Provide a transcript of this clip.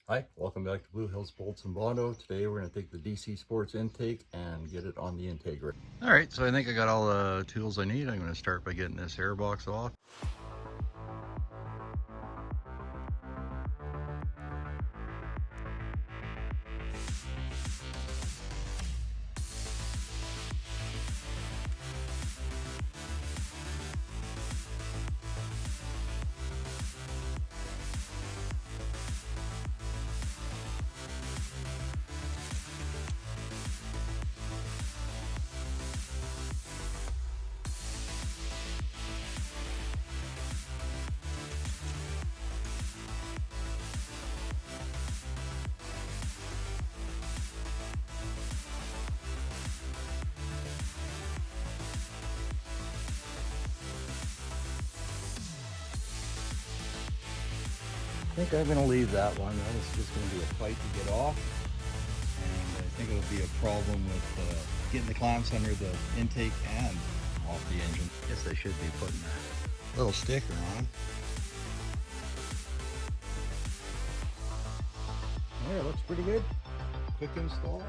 Hi, welcome back to Blue Hills Bolts and Bondo. Today we're going to take the DC Sports intake and get it on the Integra. All right, so I think I got all the tools I need. I'm going to start by getting this air box off. I think I'm going to leave that one. That was just going to be a fight to get off. And I think it'll be a problem with getting the clamps under the intake and off the engine. Guess I should be putting a little sticker on. There, looks pretty good. Quick install.